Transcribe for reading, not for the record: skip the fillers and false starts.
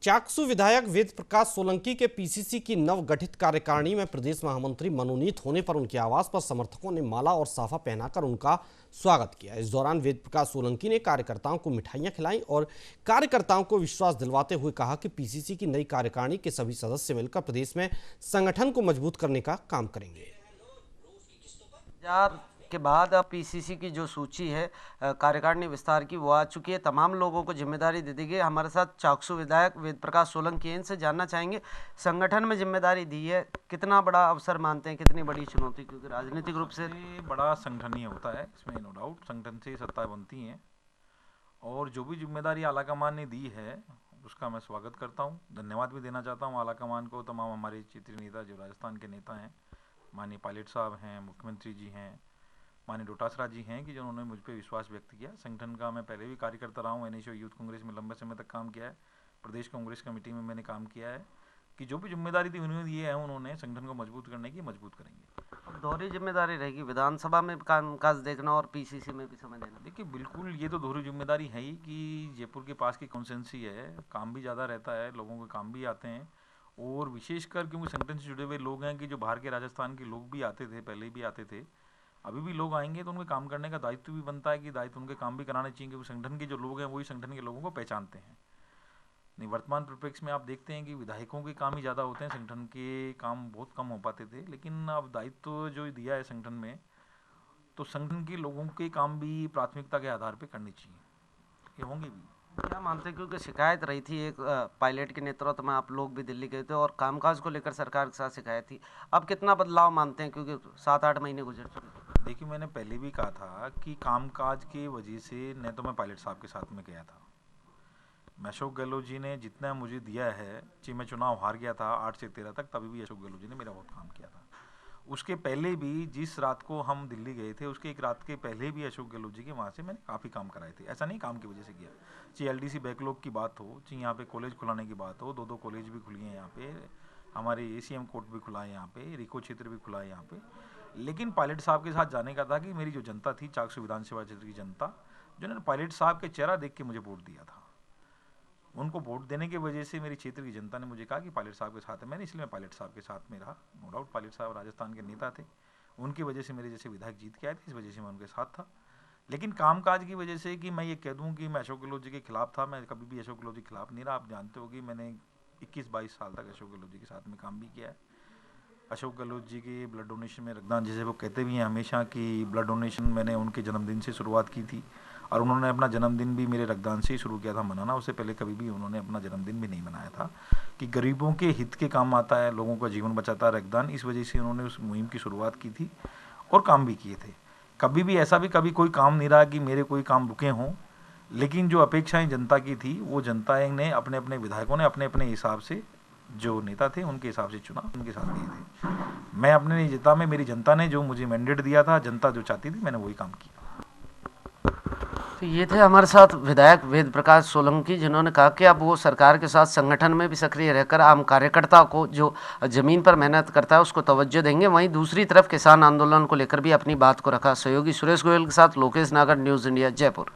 चाकसू विधायक वेद प्रकाश सोलंकी के पीसीसी की नवगठित कार्यकारिणी में प्रदेश महामंत्री मनोनीत होने पर उनके आवास पर समर्थकों ने माला और साफा पहनाकर उनका स्वागत किया। इस दौरान वेद प्रकाश सोलंकी ने कार्यकर्ताओं को मिठाइयां खिलाईं और कार्यकर्ताओं को विश्वास दिलवाते हुए कहा कि पीसीसी की नई कार्यकारिणी के सभी सदस्य मिलकर प्रदेश में संगठन को मजबूत करने का काम करेंगे। के बाद अब पीसीसी की जो सूची है कार्यकारिणी विस्तार की वो आ चुकी है। तमाम लोगों को जिम्मेदारी दे दी गई। हमारे साथ चाकसू विधायक वेद प्रकाश सोलंकी इनसे जानना चाहेंगे, संगठन में जिम्मेदारी दी है, कितना बड़ा अवसर मानते हैं, कितनी बड़ी चुनौती, क्योंकि राजनीतिक रूप से बड़ा संगठन ही होता है, इसमें नो डाउट। संगठन से सत्ता बनती हैं और जो भी जिम्मेदारी आलाकमान ने दी है उसका मैं स्वागत करता हूँ, धन्यवाद भी देना चाहता हूँ आलाकमान को। तमाम हमारे क्षेत्रीय नेता जो राजस्थान के नेता हैं, माननीय पायलट साहब हैं, मुख्यमंत्री जी हैं, माननीय डोटासरा जी हैं, कि जिन्होंने मुझ पर विश्वास व्यक्त किया। संगठन का मैं पहले भी कार्यकर्ता रहा हूँ, एनएसयू यूथ कांग्रेस में लंबे समय तक काम किया है, प्रदेश कांग्रेस कमेटी में मैंने काम किया है, कि जो भी जिम्मेदारी थी उन्होंने दी है, उन्होंने संगठन को मजबूत करने की मजबूत करेंगे। अब दोहरी जिम्मेदारी रहेगी, विधानसभा में कामकाज देखना और पीसीसी में भी समय देना। देखिए बिल्कुल ये तो दोहरी जिम्मेदारी है ही, कि जयपुर के पास की कॉन्स्टिट्यूंसी है, काम भी ज़्यादा रहता है, लोगों के काम भी आते हैं, और विशेषकर क्योंकि संगठन से जुड़े हुए लोग हैं, कि जो बाहर के राजस्थान के लोग भी आते थे, पहले भी आते थे, अभी भी लोग आएंगे, तो उनके काम करने का दायित्व भी बनता है, कि दायित्व उनके काम भी कराने चाहिए, क्योंकि संगठन के जो लोग हैं वही संगठन के लोगों को पहचानते हैं। नहीं, वर्तमान परिप्रेक्ष्य में आप देखते हैं कि विधायकों के काम ही ज़्यादा होते हैं, संगठन के काम बहुत कम हो पाते थे, लेकिन अब दायित्व जो दिया है संगठन में, तो संगठन के लोगों के काम भी प्राथमिकता के आधार पर करनी चाहिए, ये होंगे भी। क्या मानते हैं, क्योंकि शिकायत रही थी एक पायलट के नेतृत्व में, आप लोग भी दिल्ली गए थे और कामकाज को लेकर सरकार के साथ शिकायत थी, अब कितना बदलाव मानते हैं, क्योंकि 7-8 महीने गुजर चुके? देखिए मैंने पहले भी कहा था कि कामकाज के वजह से न तो मैं पायलट साहब के साथ में गया था, मैं अशोक गहलोत जी ने जितना मुझे दिया है, जी मैं चुनाव हार गया था 8 से 13 तक, तभी भी अशोक गहलोत जी ने मेरा बहुत काम किया था। उसके पहले भी जिस रात को हम दिल्ली गए थे, उसके एक रात के पहले भी अशोक गहलोत जी के वहाँ से मैंने काफ़ी काम कराए थे। ऐसा नहीं काम की वजह से किया, चाहे एलडीसी बैकलॉग की बात हो, चाहे यहाँ पे कॉलेज खुलाने की बात हो, 2 कॉलेज भी खुली हैं यहाँ पे, हमारे एसीएम कोर्ट भी खुला है यहाँ पे, रिको क्षेत्र भी खुला है यहाँ पे। लेकिन पायलट साहब के साथ जाने का था कि मेरी जो जनता थी, चाकसू विधानसभा क्षेत्र की जनता, जिन्होंने पायलट साहब के चेहरा देख के मुझे वोट दिया था, उनको वोट देने की वजह से मेरी क्षेत्र की जनता ने मुझे कहा कि पायलट साहब के साथ है, मैंने इसलिए मैं पायलट साहब के साथ में रहा। नो डाउट पायलट साहब राजस्थान के नेता थे, उनकी वजह से मेरे जैसे विधायक जीत के आए थे, इस वजह से मैं उनके साथ था। लेकिन कामकाज की वजह से कि मैं ये कह दूं कि मैं अशोक गहलोत जी के खिलाफ था, मैं कभी भी अशोक गहलोत जी के खिलाफ नहीं रहा। आप जानते हो कि मैंने 21-22 साल तक अशोक गहलोत जी के साथ में काम भी किया है। अशोक गहलोत जी के ब्लड डोनेशन में रक्तदान, जैसे वो कहते भी हैं हमेशा कि ब्लड डोनेशन मैंने उनके जन्मदिन से शुरुआत की थी, और उन्होंने अपना जन्मदिन भी मेरे रक्तदान से ही शुरू किया था मनाना। उससे पहले कभी भी उन्होंने अपना जन्मदिन भी नहीं मनाया था, कि गरीबों के हित के काम आता है, लोगों का जीवन बचाता है रक्तदान, इस वजह से उन्होंने उस मुहिम की शुरुआत की थी और काम भी किए थे। कभी भी ऐसा भी कभी कोई काम नहीं रहा कि मेरे कोई काम रुके हों, लेकिन जो अपेक्षाएं जनता की थी, वो जनता ने अपने अपने विधायकों ने अपने अपने हिसाब से, जो नेता थे उनके हिसाब से चुना, उनके साथ गए थे। मैं अपने नहीं जीता, में मेरी जनता ने जो मुझे मैंडेट दिया था, जनता जो चाहती थी, मैंने वही काम किया। तो ये थे हमारे साथ विधायक वेद प्रकाश सोलंकी, जिन्होंने कहा कि अब वो सरकार के साथ संगठन में भी सक्रिय रहकर आम कार्यकर्ता को जो जमीन पर मेहनत करता है उसको तवज्जो देंगे। वहीं दूसरी तरफ किसान आंदोलन को लेकर भी अपनी बात को रखा। सहयोगी सुरेश गोयल के साथ लोकेश नागर, न्यूज़ इंडिया, जयपुर।